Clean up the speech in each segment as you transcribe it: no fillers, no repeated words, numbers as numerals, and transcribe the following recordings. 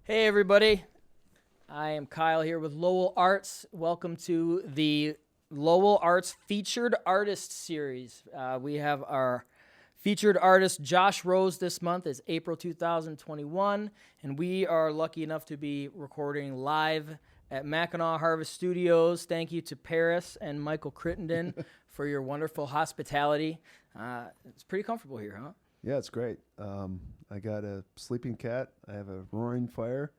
Hey everybody, I am Kyle here with LowellArts. Welcome to the LowellArts Featured Artist Series. We have our featured artist Josh Rose this month. It's April 2021, and we are lucky enough to be recording live at Mackinaw Harvest Studios. Thank you to Paris and Michael Crittenden for your wonderful hospitality. It's pretty comfortable here, huh? Yeah, it's great. I got a sleeping cat. I have a roaring fire,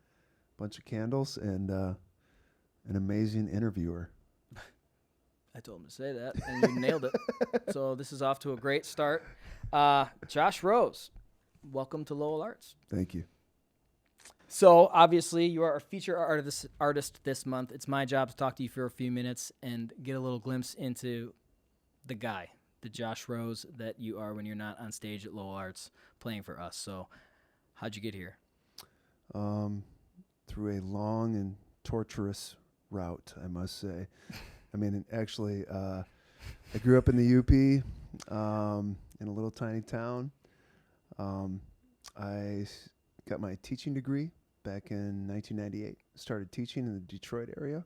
bunch of candles, and an amazing interviewer. I told him to say that, and you nailed it. So this is off to a great start. Josh Rose, welcome to LowellArts. Thank you. So obviously you are our feature artist this month. It's my job to talk to you for a few minutes and get a little glimpse into the guy, the Josh Rose that you are when you're not on stage at LowellArts playing for us. So how'd you get here? Through a long and torturous route, I must say. I mean, actually, I grew up in the UP, in a little tiny town. I got my teaching degree back in 1998. Started teaching in the Detroit area.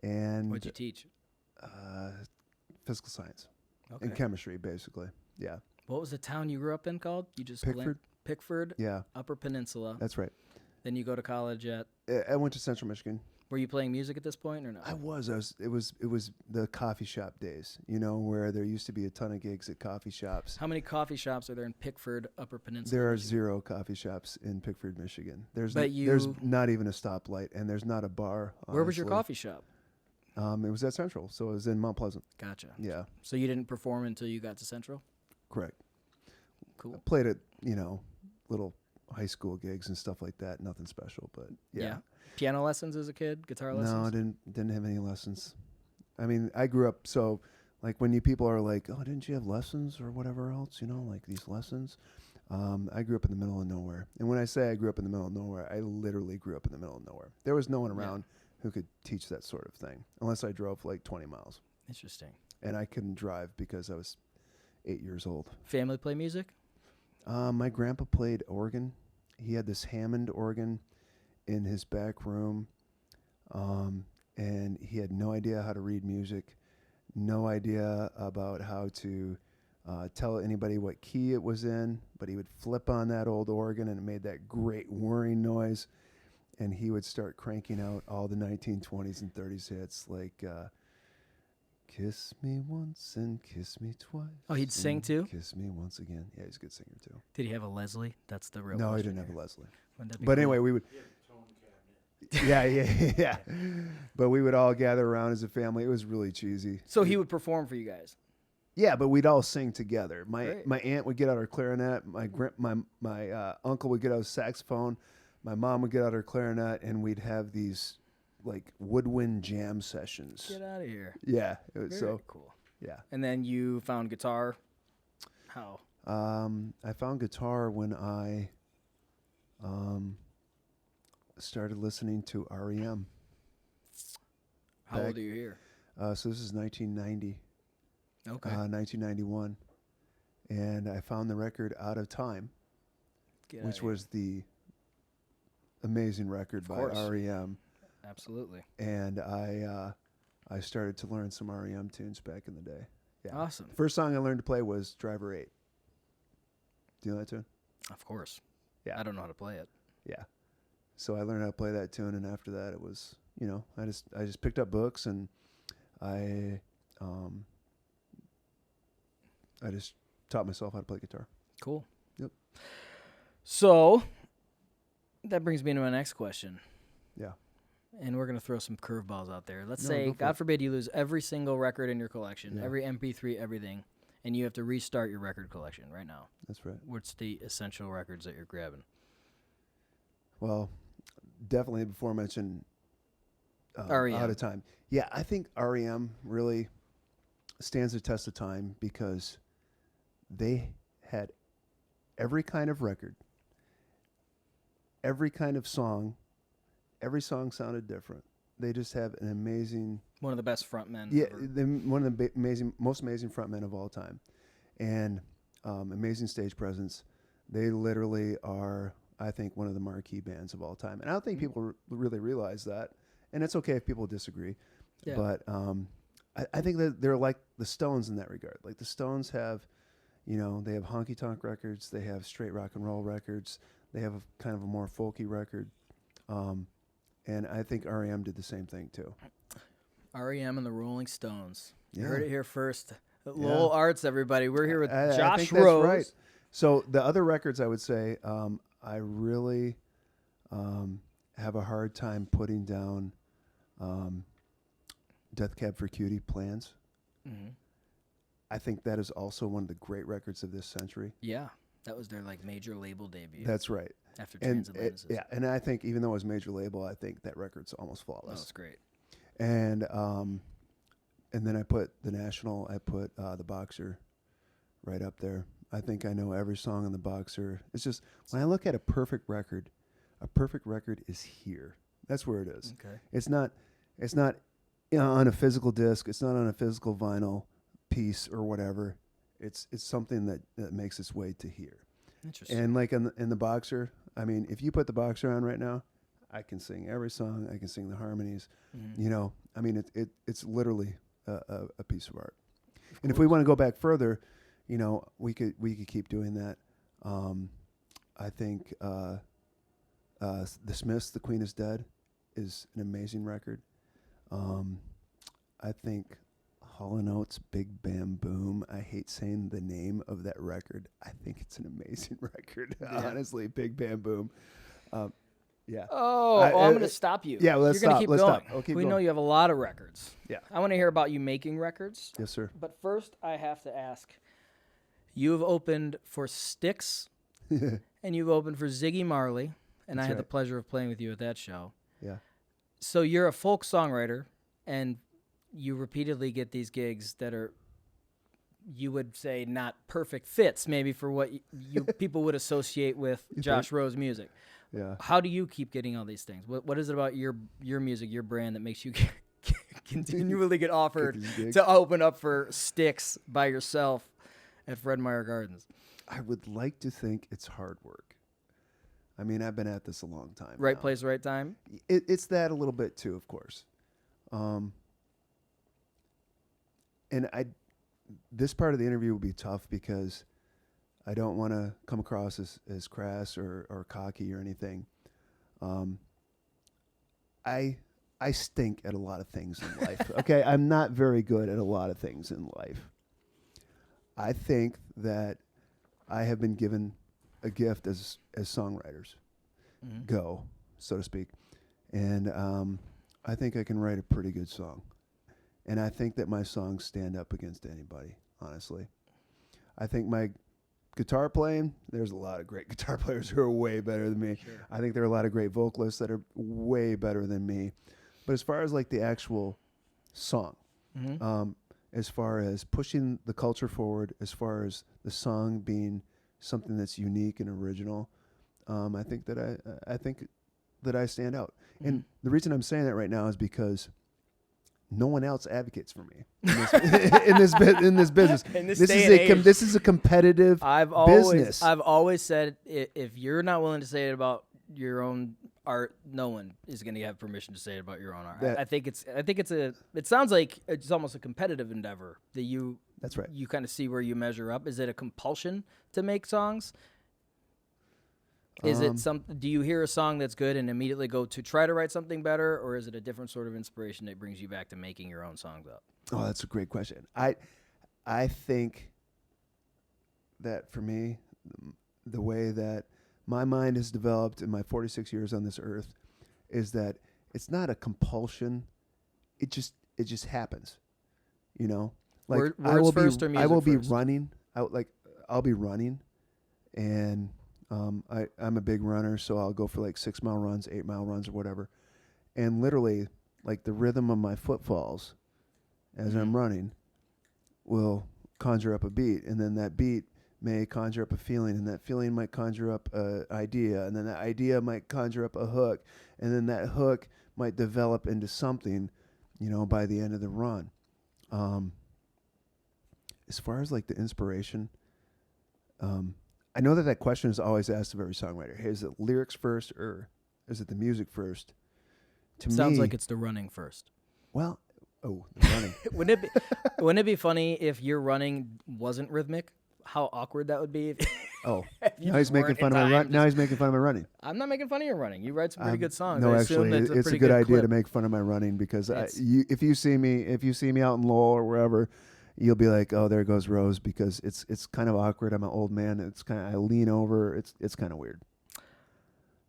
And What'd you teach? Physical science. Okay. And chemistry, basically. Yeah. What was the town you grew up in called? You just Pickford. Pickford? Yeah. Upper Peninsula. That's right. Then you go to college at... I went to Central Michigan. Were you playing music at this point or no? I was. It was the coffee shop days, where there used to be a ton of gigs at coffee shops. How many coffee shops are there in Pickford, Upper Peninsula? There are Michigan? 0 coffee shops in Pickford, Michigan. There's But there's not even a stoplight, and there's not a bar. Where was your honestly. coffee shop? It was at Central, so it was in Mount Pleasant. Gotcha. Yeah, So you didn't perform until you got to Central? correct. Cool. I played at little high school gigs and stuff like that. Nothing special, but yeah. Piano lessons as a kid? Guitar lessons? No, I didn't have any lessons. I mean, I grew up so like when you people are like, oh, didn't you have lessons or whatever else? Like these lessons. I grew up in the middle of nowhere, and when I say I grew up in the middle of nowhere, I literally grew up in the middle of nowhere. There was no one around who could teach that sort of thing, unless I drove like 20 miles, Interesting. and I couldn't drive because I was 8 years old. Family play music? My grandpa played organ. He had this Hammond organ in his back room, and he had no idea how to read music, no idea about how to tell anybody what key it was in, but he would flip on that old organ and it made that great whirring noise, and he would start cranking out all the 1920s and 30s hits like Kiss Me Once and Kiss Me Twice. Oh, he'd sing too? Kiss Me Once Again. Yeah, he's a good singer too. Did he have a Leslie? That's the real No, he question didn't have here. a Leslie. Wouldn't that be But cool? anyway, we would. Yeah. But we would all gather around as a family. It was really cheesy. So he would perform for you guys? Yeah, but we'd all sing together. Great. My aunt would get out her clarinet. My uncle would get out his saxophone. My mom would get out her clarinet, and we'd have these like woodwind jam sessions. Get out of here. Yeah, it was Very so cool. yeah. And then you found guitar? How? I found guitar when I started listening to REM. How old are you here? So this is 1990. Okay. 1991, and I found the record Out of Time, Get which outta here. was the amazing record by course. REM, Absolutely. and I started to learn some REM tunes back in the day. Yeah. Awesome. First song I learned to play was Driver 8. Do you know that tune? Of course. Yeah. I don't know how to play it. Yeah. So I learned how to play that tune, and after that, it was I just picked up books, and I just taught myself how to play guitar. Cool. Yep. So that brings me to my next question. Yeah. And we're going to throw some curveballs out there. Let's No, say, go for God it. forbid, you lose every single record in your collection, Yeah. every MP3, everything, and you have to restart your record collection right now. That's right. What's the essential records that you're grabbing? Well, definitely before I mention REM. Out of Time. Yeah, I think REM really stands the test of time because they had every kind of record, every kind of song. Every song sounded different. They just have an amazing... One of the best frontmen. Yeah, ever. one of the most amazing frontmen of all time. And amazing stage presence. They literally are... I think, one of the marquee bands of all time. And I don't think people really realize that. And it's okay if people disagree. Yeah. But I think that they're like the Stones in that regard. Like the Stones have, they have honky-tonk records. They have straight rock and roll records. They have kind of a more folky record. And I think R.E.M. did the same thing too. R.E.M. and the Rolling Stones. You heard it here first. LowellArts, everybody. We're here with Josh I think Rose. That's right. So the other records, I would say, I really have a hard time putting down Death Cab for Cutie, Plans. Mm-hmm. I think that is also one of the great records of this century. Yeah, that was their major label debut. That's right. After Transatlantis. Yeah, and I think even though it was major label, I think that record's almost flawless. Oh, it's great. And then I put the National. I put the Boxer right up there. I think I know every song on the Boxer. It's just when I look at a perfect record is here. That's where it is. Okay. It's not on a physical disc. It's not on a physical vinyl piece or whatever. It's something that makes its way to here. Interesting. And like in the Boxer, I mean, if you put the Boxer on right now, I can sing every song. I can sing the harmonies. Mm-hmm. I mean, it's literally a piece of art. And if we want to go back further, we could keep doing that. I think The Smiths, The Queen is Dead, is an amazing record. I think Hall & Oates, Big Bam Boom. I hate saying the name of that record. I think it's an amazing record. Yeah. Honestly, Big Bam Boom. Yeah. I'm going to stop you. Yeah, well, let's You're stop. Keep let's going. stop. We know you have a lot of records. Yeah. I want to hear about you making records. Yes, sir. But first, I have to ask. You have opened for Styx, and you've opened for Ziggy Marley, and I had the pleasure of playing with you at that show. Yeah. So you're a folk songwriter, and you repeatedly get these gigs that are, you would say, not perfect fits, maybe for what you people would associate with Josh Rose music. Yeah. How do you keep getting all these things? What is it about your music, your brand, that makes you continually get offered to open up for Styx by yourself at Fred Meyer Gardens? I would like to think it's hard work. I mean, I've been at this a long time. Right place, right time? It's that a little bit too, of course. And this part of the interview will be tough because I don't want to come across as crass or cocky or anything. I stink at a lot of things in life. Okay, I'm not very good at a lot of things in life. I think that I have been given a gift as songwriters, go, so to speak. And I think I can write a pretty good song. And I think that my songs stand up against anybody, honestly. I think my guitar playing, there's a lot of great guitar players who are way better than me. Sure. I think there are a lot of great vocalists that are way better than me. But as far as like the actual song, as far as pushing the culture forward, as far as the song being something that's unique and original, I think that I stand out. Mm-hmm. And the reason I'm saying that right now is because no one else advocates for me in this business. This is a competitive business. I've always said if you're not willing to say it about your own art, no one is going to have permission to say it about your own art. I think it sounds like it's almost a competitive endeavor that you. That's right. You kind of see where you measure up. Is it a compulsion to make songs? Is it do you hear a song that's good and immediately go to try to write something better, or is it a different sort of inspiration that brings you back to making your own songs up? Oh, that's a great question. I think that for me, the way that my mind has developed in my 46 years on this earth is that it's not a compulsion. It just happens, Like I will be running. I'll be running, and I'm a big runner, so I'll go for like 6 mile runs, 8 mile runs, or whatever. And literally, like the rhythm of my footfalls as I'm running will conjure up a beat, and then that beat may conjure up a feeling, and that feeling might conjure up an idea, and then that idea might conjure up a hook, and then that hook might develop into something, by the end of the run. As far as like the inspiration, I know that question is always asked of every songwriter. Hey, is it lyrics first or is it the music first? To Sounds me, like it's the running first. well, the running. Wouldn't it be funny if your running wasn't rhythmic? How awkward that would be. If Oh, you now he's just making weren't fun in of my time, run. Now he's making fun of my running. I'm not making fun of your running. You write some pretty good songs. No, I assume actually, that's it's a pretty good idea clip. to make fun of my running because It's- if you see me out in Lowell or wherever, you'll be like, oh, there goes Rose, because it's kind of awkward. I'm an old man. I lean over. It's kind of weird.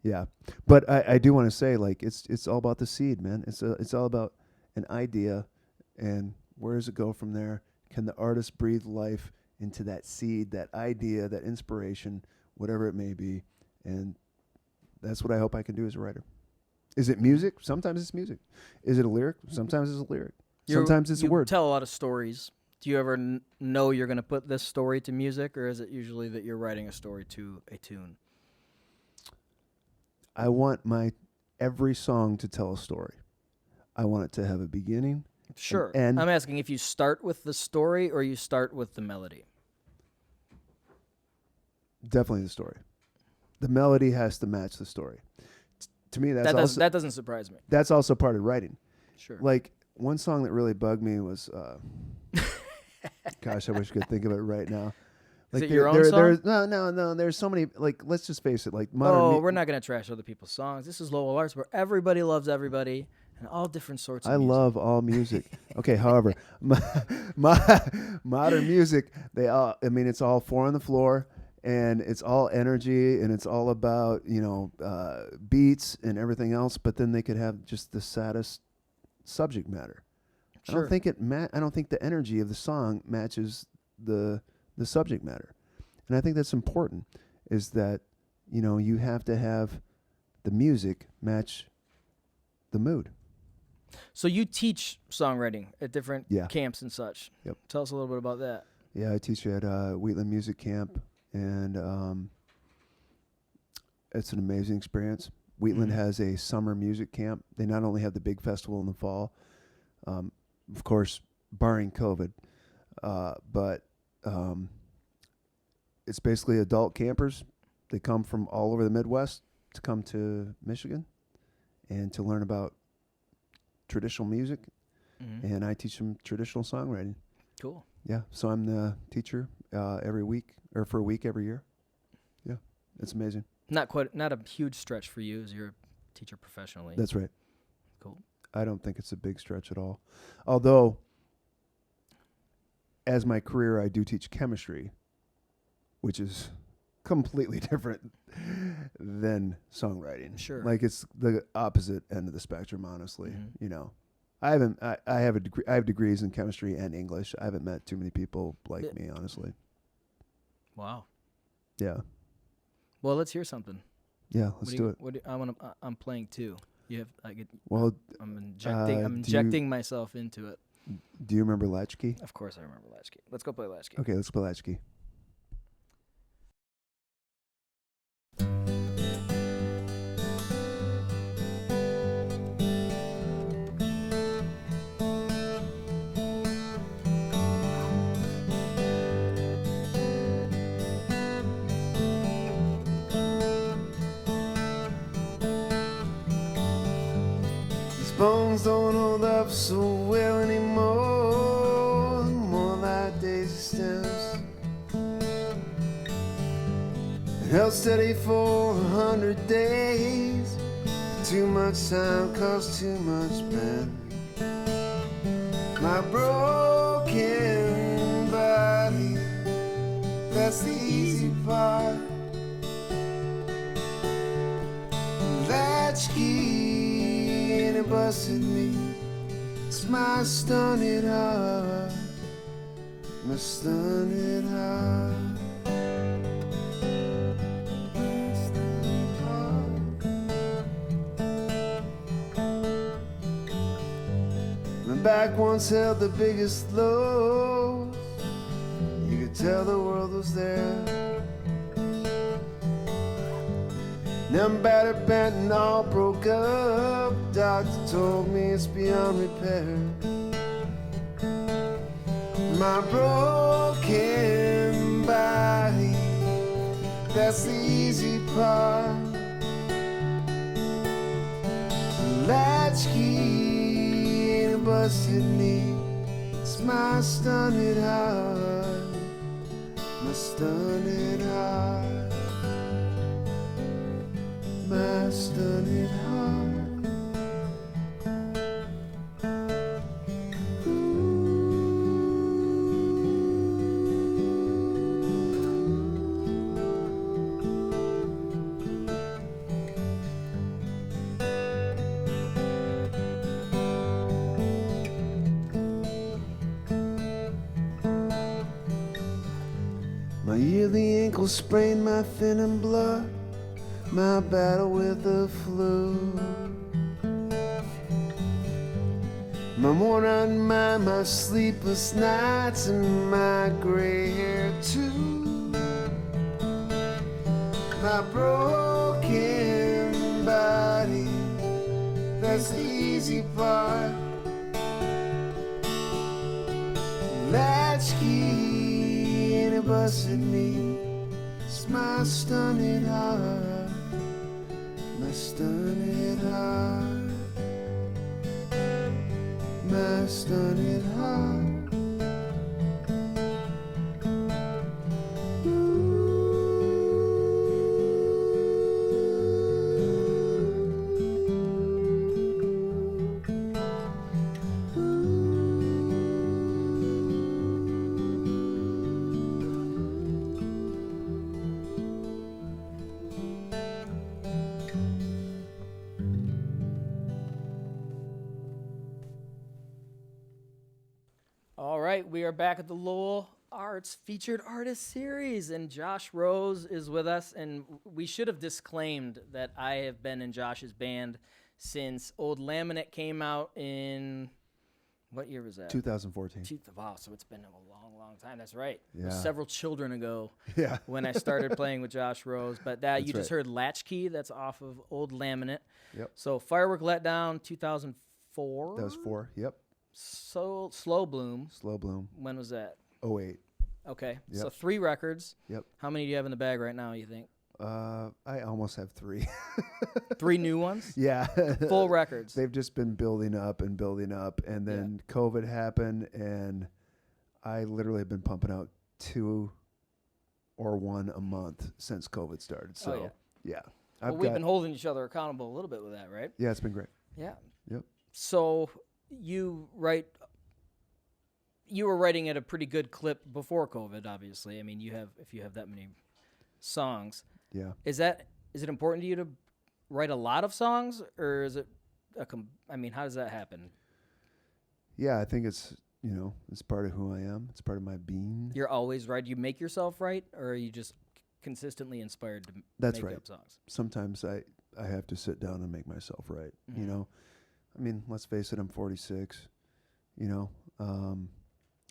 Yeah, but I do want to say, like, it's all about the seed, man. It's all about an idea, and where does it go from there? Can the artist breathe life into that seed, that idea, that inspiration, whatever it may be? And that's what I hope I can do as a writer. Is it music? Sometimes it's music. Is it a lyric? Sometimes it's a lyric. Sometimes it's a word. You tell a lot of stories. Do you ever know you're going to put this story to music, or is it usually that you're writing a story to a tune? I want every song to tell a story. I want it to have a beginning. Sure. And I'm asking if you start with the story or you start with the melody. definitely the story. The melody has to match the story. To me, that doesn't surprise me. That's also part of writing. Sure. Like, one song that really bugged me was, gosh, I wish I could think of it right now. Like, Is it your own song? No. There's so many. Like, let's just face it. Like, we're not gonna trash other people's songs. This is LowellArts, where everybody loves everybody and all different sorts of I music. love all music. Okay, however, modern music, it's all four on the floor, and it's all energy, and it's all about beats and everything else. But then they could have just the saddest subject matter. Sure. I don't think the energy of the song matches the subject matter, and I think that's important. Is that you have to have the music match the mood. So you teach songwriting at different Yeah. camps and such. Yep. Tell us a little bit about that. Yeah, I teach at Wheatland Music Camp, and it's an amazing experience. Wheatland has a summer music camp. They not only have the big festival in the fall, of course, barring COVID, but it's basically adult campers. They come from all over the Midwest to come to Michigan and to learn about traditional music, and I teach them traditional songwriting. Cool. Yeah, so I'm the teacher every week, or for a week every year. Yeah, it's amazing. Not a huge stretch for you as you're a teacher professionally. That's right. Cool. I don't think it's a big stretch at all. Although, as my career, I do teach chemistry, which is completely different than songwriting. Sure. Like, it's the opposite end of the spectrum, honestly. I have degrees in chemistry and English. I haven't met too many people like me, honestly. Wow. Yeah. Well, let's hear something. Yeah, let's do it. I'm playing too. You have. Well, I'm injecting myself into it. do you remember Latchkey? Of course, I remember Latchkey. Let's go play Latchkey. Okay, let's play Latchkey. Bones don't hold up so well anymore. More like daisy stems. It held steady for 100 days. Too much time caused too much pain. My broken body, that's the easy part. Latchkey, and it busted me. It's my stunted heart, my stunted heart. My back once held the biggest lows. You could tell the world was there. Now I'm battered, bent, and all broke up. Doctor told me it's beyond repair. My broken body, that's the easy part. The latchkey ain't busted me. It's my stunted heart, my stunted heart, my stunted heart. My yearly ankle sprain, my fin and blood, my battle with the flu. My worn out mind, my sleepless nights, and my gray hair too. My broken body, that's the easy part. Latchkey ain't busted me. It's my stunted heart, my stunted heart, my stunted heart. All right, we are back at the Lowell Arts Featured Artist Series, and Josh Rose is with us. And we should have disclaimed that I have been in Josh's band since Old Laminate came out in, what year was that? 2014. Wow, so it's been a long, long time. That's right. It Yeah. was several children ago Yeah. when I started playing with Josh Rose. But That's you just right. heard Latchkey. That's off of Old Laminate. Yep. So Firework Letdown, 2004. That was 4. Yep. So Slow Bloom. Slow Bloom. When was that? 08. Okay, so Yep. 3 records. Yep. How many do you have in the bag right now, you think? I almost have 3. 3 new ones? Yeah. Full records. They've just been building up, and then COVID happened, and I literally have been pumping out 2 or 1 a month since COVID started. So, Oh, yeah. Well, we've been holding each other accountable a little bit with that, right? Yeah, it's been great. Yeah. Yep. So you were writing at a pretty good clip before COVID, obviously. I mean, if you have that many songs. Yeah. Is it important to you to write a lot of songs, or is it how does that happen? Yeah, I think it's part of who I am. It's part of my being. You're always right. Do you make yourself write, or are you just consistently inspired to That's make right. up songs? Sometimes I have to sit down and make myself write. Mhm. I mean, let's face it, I'm 46.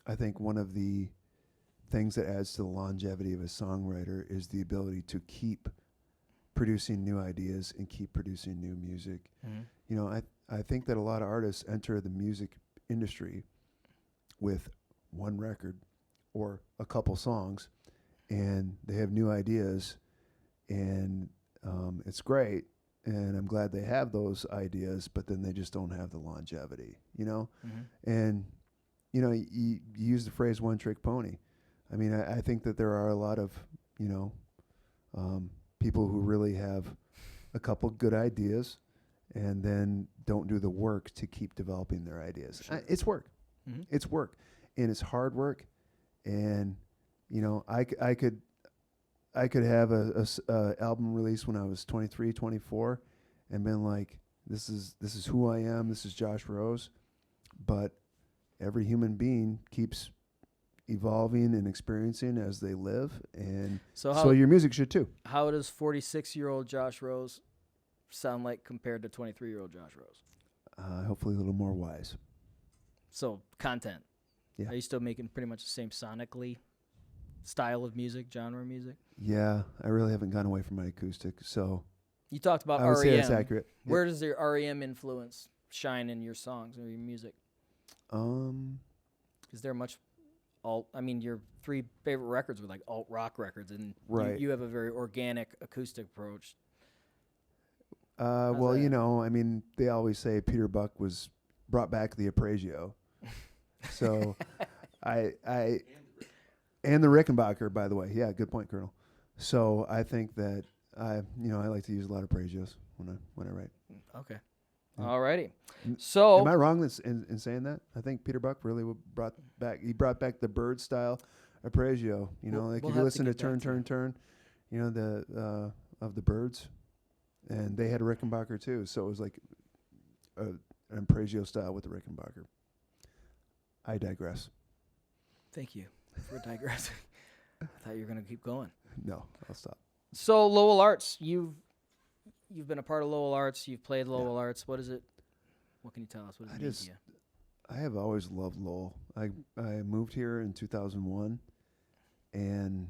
I think one of the things that adds to the longevity of a songwriter is the ability to keep producing new ideas and keep producing new music. Mhm. I think that a lot of artists enter the music industry with 1 record or a couple songs, and they have new ideas, and it's great, and I'm glad they have those ideas, but then they just don't have the longevity, Mhm. And you use the phrase "one trick pony." I mean, I think that there are a lot of people who really have a couple good ideas and then don't do the work to keep developing their ideas. Sure. It's work. Mhm. It's work, and it's hard work. And I could have a album release when I was 23, 24, and been like, this is who I am. This is Josh Rose. But every human being keeps evolving and experiencing as they live, and so your music should too. How does 46-year-old Josh Rose sound like compared to 23-year-old Josh Rose? Hopefully a little more wise. So content. Yeah. Are you still making pretty much the same sonically style of music, genre of music? Yeah, I really haven't gone away from my acoustic, so You talked about I would say REM. that's accurate. Where does your REM influence shine in your songs or your music? Um, Is there much alt. I mean, your 3 favorite records were like alt rock records, and Right. you have a very organic acoustic approach. Well, that? you know, I mean, they always say Peter Buck was brought back the Appraisio. So I and the Rickenbacker, by the way. Yeah, good point, Colonel. So I think that I like to use a lot of Appraisios when I write. Okay. Yeah. Alrighty. Am So I wrong in saying that? I think Peter Buck really brought back the bird style Appraisio. You know, like we'll if you have to listen to get Turn, back to Turn, Turn, you know, the of the Birds, and they had a Rickenbacker too. So it was like an Appraisio style with the Rickenbacker. I digress. thank you for digressing. I thought you were gonna keep going. No, I'll stop. So Lowell Arts, you've been a part of Lowell Arts. You've played Lowell Arts. What is it? What can you tell us? What does it mean to you? I have always loved Lowell. I moved here in 2001, and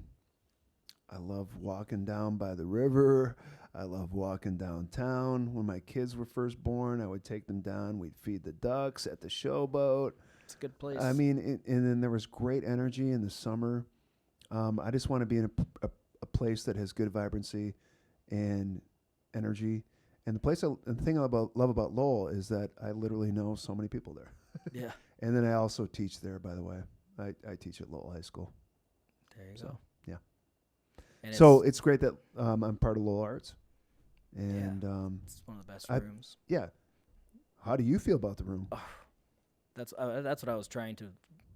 I love walking down by the river. I love walking downtown. When my kids were first born, I would take them down. We'd feed the ducks at the Showboat. It's a good place. I mean, and then there was great energy in the summer. I just want to be in a place that has good vibrancy and energy. And the thing I love about Lowell is that I literally know so many people there. Yeah. And then I also teach there, by the way. I teach at Lowell High School. There you go. Yeah. And So it's great that I'm part of LowellArts. And it's one of the best rooms. yeah. How do you feel about the room? That's what I was trying to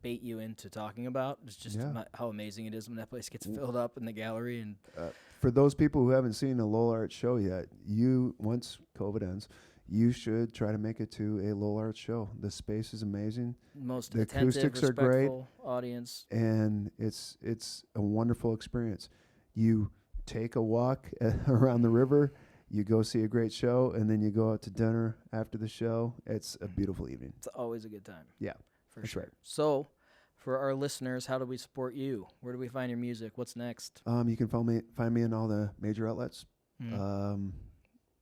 bait you into talking about. It's just how amazing it is when that place gets filled up in the gallery. And For those people who haven't seen a LowellArts show yet, once COVID ends, you should try to make it to a LowellArts show. The space is amazing. Most the attentive, acoustics are great, respectful audience. and it's a wonderful experience. You take a walk around the river, you go see a great show, and then you go out to dinner after the show. It's a beautiful evening. It's always a good time. Yeah, for that's sure. right. So, for our listeners, how do we support you? Where do we find your music? What's next? You can find me in all the major outlets,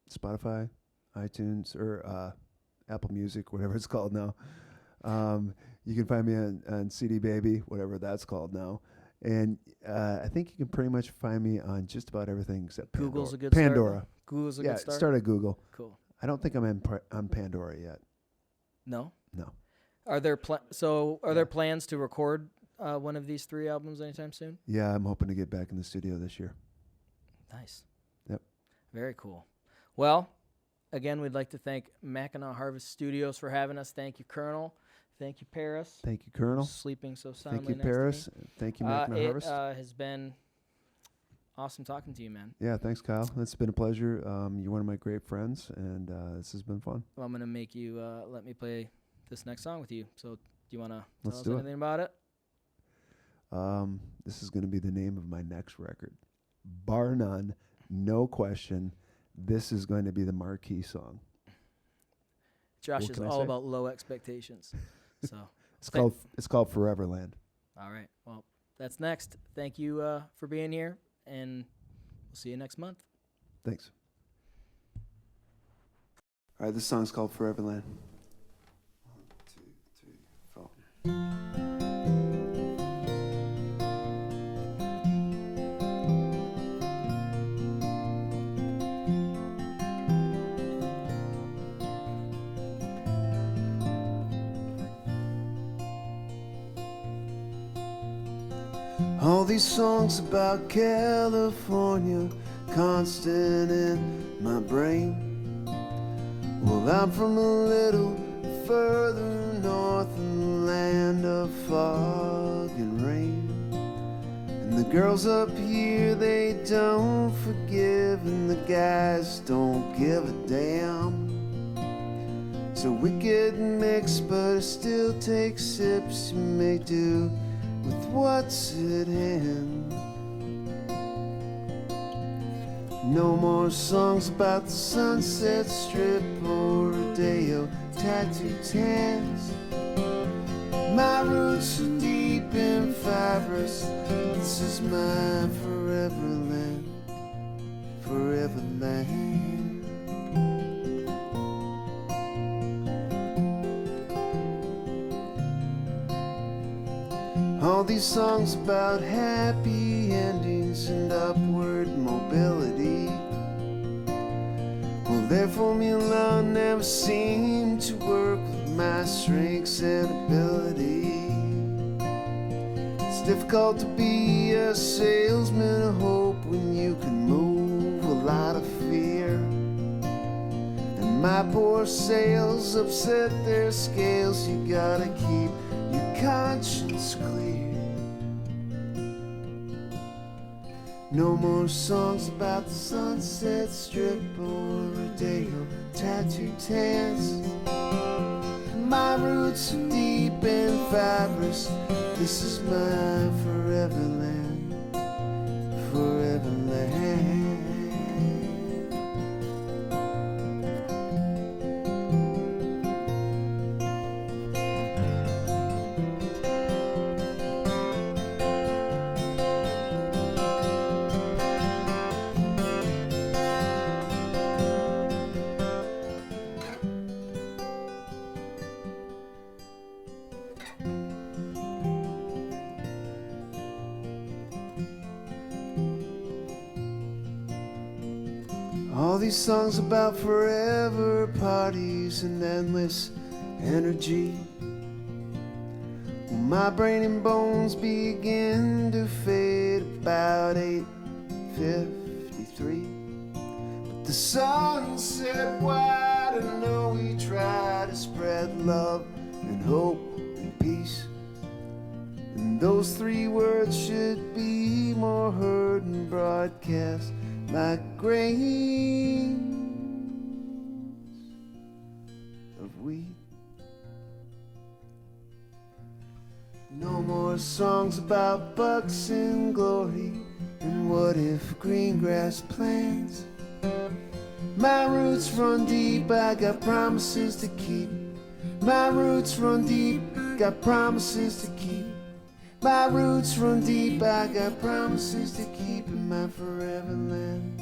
Spotify, iTunes, or Apple Music, whatever it's called now. You can find me on CD Baby, whatever that's called now. And I think you can pretty much find me on just about everything except Google's a good Pandora. start. Google's a Yeah, good start. start at Google. Cool. I don't think I'm on Pandora yet. No? No. Are there there plans to record one of these 3 albums anytime soon? Yeah, I'm hoping to get back in the studio this year. Nice. Yep. Very cool. Well, again, we'd like to thank Mackinaw Harvest Studios for having us. Thank you, Colonel. Thank you, Paris. Thank you, Colonel. Sleeping so soundly Thank you, next to Paris. me. Thank you, Mackinaw Harvest. It has been awesome talking to you, man. Yeah, thanks, Kyle. It's been a pleasure. You're one of my great friends, and this has been fun. Well, I'm going to make you let me play this next song with you. So do you want to Let's tell us do it. anything about it? This is going to be the name of my next record. Bar none, no question, this is going to be the marquee song. Josh What is can I all say? about low expectations. So It's called Foreverland. all right. Well, that's next. Thank you for being here, and we'll see you next month. Thanks. All right, this song's called Foreverland. 1, 2, 3, 4. All these songs about California constant in my brain. Well, I'm from a little further north in the land of fog and rain. And the girls up here, they don't forgive, and the guys don't give a damn. It's a wicked mix, but it still takes sips to make do with what's at hand. No more songs about the Sunset Strip or Rodeo tattoo tans. My roots are deep and fibrous. This is my foreverland, foreverland. All All these songs about happy endings and upward mobility. Well, their formula never seemed to work with my strengths and ability. It's difficult to be a salesman of hope when you can move a lot of fear. And my poor sales upset their scales. You gotta keep your conscience clear. No more songs about the Sunset Strip or Rodeo tattoo tans. My roots are deep and fibrous. This is my forever land, forever land. All these songs about forever parties and endless energy. Well, my brain and bones begin to fade about 8:53. But the sun set wide and know we try to spread love and hope and peace. And those three words should be more heard and broadcast like grains of wheat. No more songs about bucks and glory and what if green grass plants. My roots run deep, I got promises to keep. My roots run deep, got promises to keep. My roots run deep, I got promises to keep in my forever land.